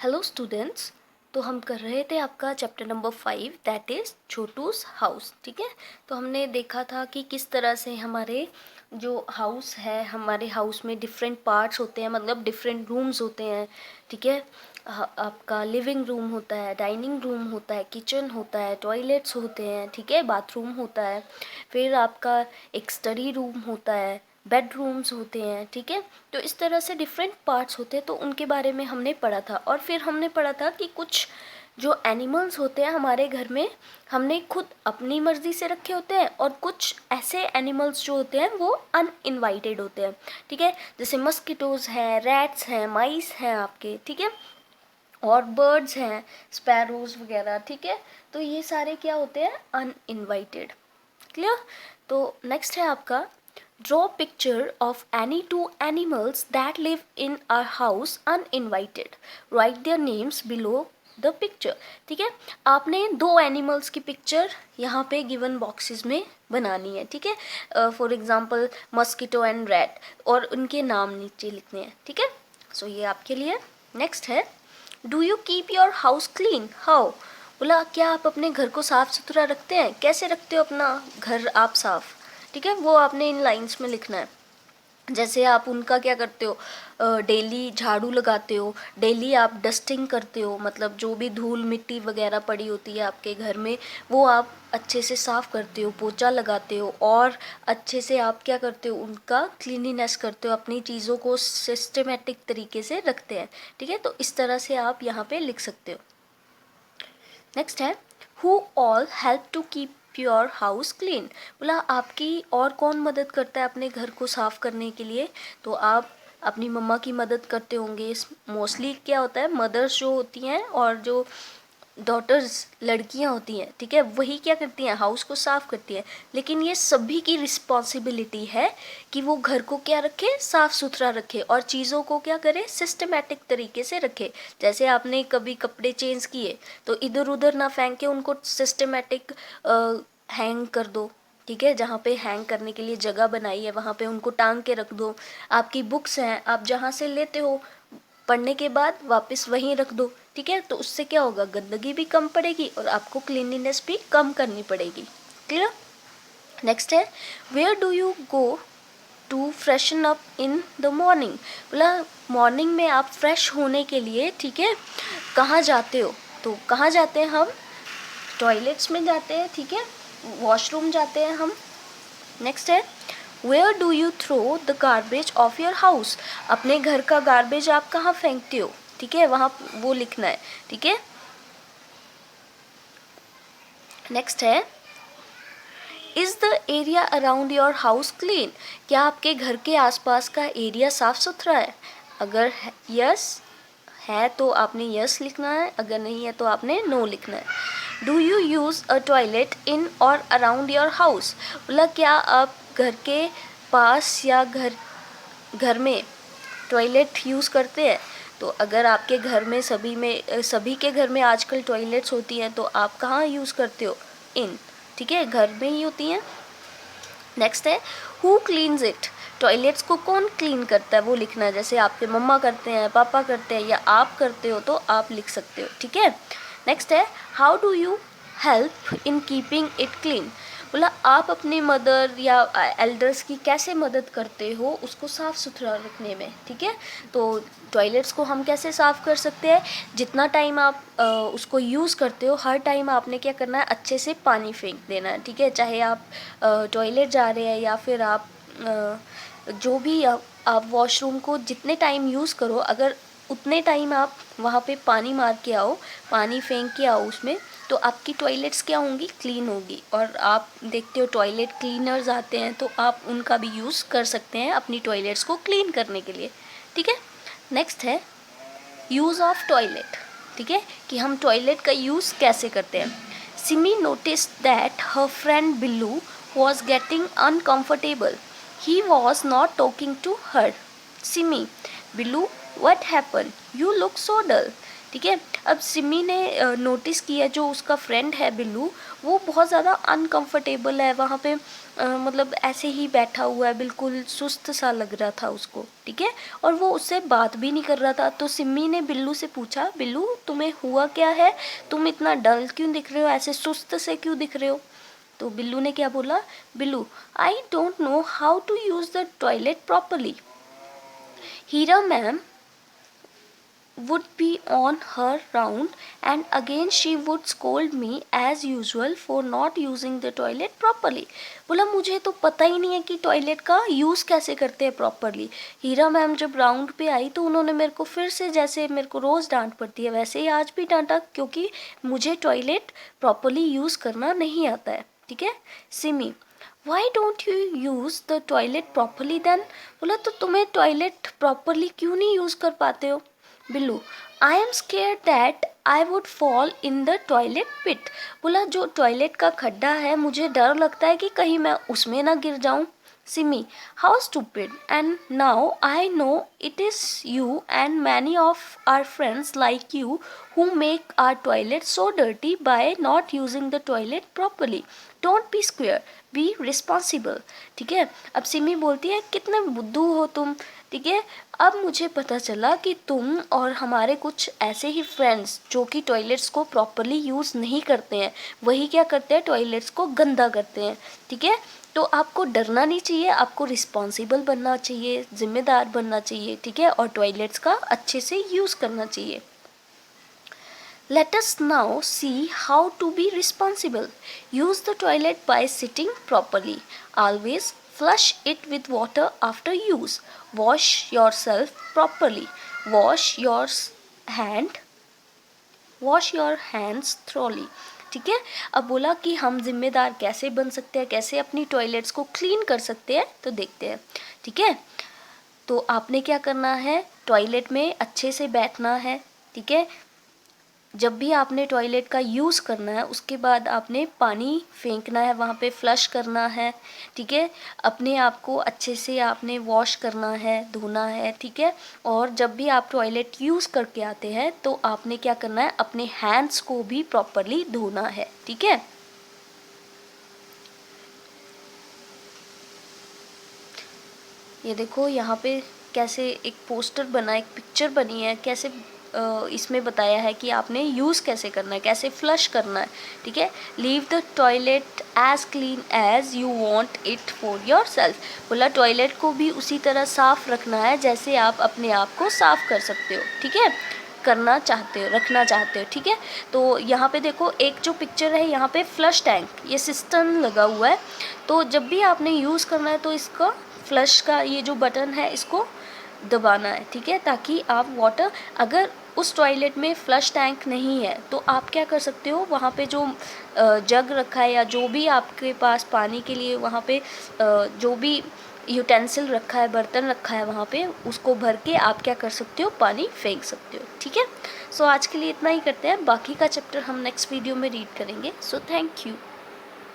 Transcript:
Hello students. तो हम कर रहे थे आपका chapter number 5 that is Chhotu's house. ठीक है, तो हमने देखा था कि किस तरह से हमारे जो हाउस है, हमारे हाउस में डिफरेंट पार्ट्स होते हैं, मतलब डिफरेंट रूम्स होते हैं। ठीक है, आपका लिविंग रूम होता है, डाइनिंग रूम होता है, किचन होता है, टॉयलेट्स होते हैं, ठीक है, बाथरूम होता है, फिर आपका एक स्टडी रूम होता है, बेडरूम्स होते हैं। ठीक है, तो इस तरह से डिफरेंट पार्ट्स होते हैं, तो उनके बारे में हमने पढ़ा था। और फिर हमने पढ़ा था कि कुछ जो एनिमल्स होते हैं हमारे घर में, हमने खुद अपनी मर्ज़ी से रखे होते हैं, और कुछ ऐसे एनिमल्स जो होते हैं वो अनइनवाइटेड होते हैं। ठीक है, जैसे मस्किटोज़ हैं, रैट्स हैं, माइस हैं आपके, ठीक है, और बर्ड्स हैं, स्पैरोज वगैरह। ठीक है, तो ये सारे क्या होते हैं, अनइनवाइटेड। क्लियर। तो नेक्स्ट है आपका draw picture of any two animals that live in our house uninvited, write their names below the picture. ठीक है, आपने दो एनिमल्स की पिक्चर यहाँ पे गिवन बॉक्सेस में बनानी है। ठीक है, for example mosquito and rat, और उनके नाम नीचे लिखने हैं। ठीक है, सो ये आपके लिए। नेक्स्ट है do you keep your house clean, how. बोला क्या आप अपने घर को साफ़ सुथरा रखते हैं, कैसे रखते हो अपना घर आप साफ़। ठीक है, वो आपने इन लाइंस में लिखना है। जैसे आप उनका क्या करते हो, डेली झाड़ू लगाते हो, डेली आप डस्टिंग करते हो, मतलब जो भी धूल मिट्टी वगैरह पड़ी होती है आपके घर में वो आप अच्छे से साफ़ करते हो, पोछा लगाते हो, और अच्छे से आप क्या करते हो, उनका क्लीनिनेस करते हो, अपनी चीज़ों को सिस्टमेटिक तरीके से रखते हैं। ठीक है, तो इस तरह से आप यहाँ पे लिख सकते हो। नेक्स्ट है who all help to keep your house clean. बोला आपकी और कौन मदद करता है अपने घर को साफ़ करने के लिए। तो आप अपनी मम्मा की मदद करते होंगे। मोस्टली क्या होता है, मदर्स जो होती हैं और जो डॉटर्स लड़कियां होती हैं, ठीक है, वही क्या करती हैं, हाउस को साफ़ करती हैं। लेकिन ये सभी की रिस्पॉन्सिबिलिटी है कि वो घर को क्या रखे, साफ़ सुथरा रखे, और चीज़ों को क्या करे, सिस्टमेटिक तरीके से रखे। जैसे आपने कभी कपड़े चेंज किए तो इधर उधर ना फेंक के उनको सिस्टमेटिक हैंग कर दो। ठीक है, जहाँ पे हैंग करने के लिए जगह बनाई है वहाँ पे उनको टांग के रख दो। आपकी बुक्स हैं, आप जहाँ से लेते हो पढ़ने के बाद वापस वहीं रख दो। ठीक है, तो उससे क्या होगा, गंदगी भी कम पड़ेगी और आपको क्लीनिनेस भी कम करनी पड़ेगी। क्लियर। नेक्स्ट है where do you go to freshen up in the morning. बोला मॉर्निंग में आप फ्रेश होने के लिए, ठीक है, कहाँ जाते हो। तो कहाँ जाते हैं हम, टॉयलेट्स में जाते हैं, ठीक है, वॉशरूम जाते हैं हम। नेक्स्ट है where do you throw the garbage of your house. अपने घर का गार्बेज आप कहाँ फेंकते हो, ठीक है, वहाँ वो लिखना है। ठीक है, नेक्स्ट है is the area around your house clean. क्या आपके घर के आसपास का एरिया साफ सुथरा है। अगर यस है तो आपने यस लिखना है, अगर नहीं है तो आपने नो लिखना है। Do you use a toilet in और अराउंड योर हाउस। बोला क्या आप घर के पास या घर में टॉयलेट यूज़ करते हैं। तो अगर आपके घर में सभी के घर में आजकल टॉयलेट्स होती हैं, तो आप कहाँ यूज़ करते हो, इन। ठीक है, घर में ही होती हैं। नेक्स्ट है हु क्लीन्स इट। टॉयलेट्स को कौन क्लीन करता है वो लिखना है। जैसे आपके मम्मा करते हैं, पापा करते हैं, या आप करते हो तो आप लिख सकते हो। ठीक है, नेक्स्ट है how do you help in keeping it clean. बोला आप अपनी मदर या एल्डर्स की कैसे मदद करते हो उसको साफ़ सुथरा रखने में। ठीक है, तो टॉयलेट्स को हम कैसे साफ़ कर सकते हैं, जितना टाइम आप उसको यूज़ करते हो हर टाइम आपने क्या करना है, अच्छे से पानी फेंक देना है। ठीक है, चाहे आप टॉयलेट जा रहे हैं या फिर आप जो भी आप वॉशरूम को जितने टाइम यूज़ करो, अगर उतने टाइम आप वहाँ पे पानी मार के आओ, पानी फेंक के आओ उसमें, तो आपकी टॉयलेट्स क्या होंगी, क्लीन होगी। और आप देखते हो टॉयलेट क्लीनर्स आते हैं, तो आप उनका भी यूज़ कर सकते हैं अपनी टॉयलेट्स को क्लीन करने के लिए। ठीक है, नेक्स्ट है यूज़ ऑफ टॉयलेट। ठीक है, कि हम टॉयलेट का यूज़ कैसे करते हैं। Simi notice that her friend Billu was getting uncomfortable, he was not talking to her. Simi, Billu, what happened, you look so dull। ठीक है। अब सिमी ने नोटिस किया जो उसका फ्रेंड है बिल्लू, वो बहुत ज़्यादा अनकंफर्टेबल है वहाँ पे, मतलब ऐसे ही बैठा हुआ है, बिल्कुल सुस्त सा लग रहा था उसको, ठीक है। और वो उससे बात भी नहीं कर रहा था। तो सिमी ने बिल्लू से पूछा, बिल्लू तुम्हें हुआ क्या है, तुम इतना डल क्यों दिख रहे हो, ऐसे सुस्त से क्यों दिख रहे हो। तो बिल्लू ने क्या बोला, Billu I don't know how to use the toilet properly. Heera ma'am would be on her round and again she would scold me as usual for not using the toilet properly। बोला मुझे तो पता ही नहीं है कि टॉयलेट का यूज़ कैसे करते हैं प्रॉपरली। हीरा मैम जब राउंड पे आई तो उन्होंने मेरे को फिर से, जैसे मेरे को रोज़ डांट पड़ती है वैसे ही आज भी डांटा, क्योंकि मुझे टॉयलेट प्रॉपरली यूज़ करना नहीं आता है, ठीक है। Simi why don't you use the toilet properly then. बोला तो तुम्हें टॉयलेट प्रॉपरली क्यों नहीं यूज़ कर पाते हो। Billu I am scared that I would fall in the toilet pit. बोला जो टॉयलेट का खड्डा है मुझे डर लगता है कि कहीं मैं उसमें ना गिर जाऊं। Simi how stupid and now I know it is you and many of our friends like you who make our toilet so dirty by not using the toilet properly. Don't be square, be responsible। ठीक है। अब सिमी बोलती है कितने बुद्धू हो तुम, ठीक है। अब मुझे पता चला कि तुम और हमारे कुछ ऐसे ही फ्रेंड्स जो कि टॉयलेट्स को प्रॉपरली यूज़ नहीं करते हैं, वही क्या करते हैं, टॉयलेट्स को गंदा करते हैं, ठीक है। तो आपको डरना नहीं चाहिए, आपको रिस्पॉन्सिबल बनना चाहिए, जिम्मेदार बनना चाहिए, ठीक है, और टॉयलेट्स का अच्छे से यूज़ करना चाहिए। Let us now see how to be responsible. Use the toilet by sitting properly. Always flush it with water after use. Wash yourself properly. Wash your hand. Wash your hands thoroughly. ठीक है। अब बोला कि हम जिम्मेदार कैसे बन सकते हैं, कैसे अपनी टॉयलेट्स को क्लीन कर सकते हैं, तो देखते हैं, ठीक है। तो आपने क्या करना है, टॉयलेट में अच्छे से बैठना है, ठीक है। जब भी आपने टॉयलेट का यूज़ करना है उसके बाद आपने पानी फेंकना है, वहाँ पे फ्लश करना है, ठीक है। अपने आप को अच्छे से आपने वॉश करना है, धोना है, ठीक है। और जब भी आप टॉयलेट यूज़ करके आते हैं तो आपने क्या करना है, अपने हैंड्स को भी प्रॉपरली धोना है, ठीक है। ये देखो यहाँ पे कैसे एक पोस्टर बना, एक पिक्चर बनी है, कैसे इसमें बताया है कि आपने यूज़ कैसे करना है, कैसे फ्लश करना है, ठीक है। Leave the toilet as clean as you want it for yourself. बोला टॉयलेट को भी उसी तरह साफ़ रखना है जैसे आप अपने आप को साफ़ कर सकते हो, ठीक है, करना चाहते हो, रखना चाहते हो, ठीक है। तो यहाँ पे देखो एक जो पिक्चर है, यहाँ पे फ्लश टैंक, ये सिस्टम लगा हुआ है। तो जब भी आपने यूज़ करना है तो इसका फ्लश का ये जो बटन है इसको दबाना है, ठीक है, ताकि आप वाटर, अगर उस टॉयलेट में फ्लश टैंक नहीं है तो आप क्या कर सकते हो, वहाँ पे जो जग रखा है या जो भी आपके पास पानी के लिए वहाँ पे जो भी यूटेंसिल रखा है, बर्तन रखा है, वहाँ पे उसको भर के आप क्या कर सकते हो, पानी फेंक सकते हो, ठीक है। सो आज के लिए इतना ही करते हैं, बाकी का चैप्टर हम नेक्स्ट वीडियो में रीड करेंगे। So thank you.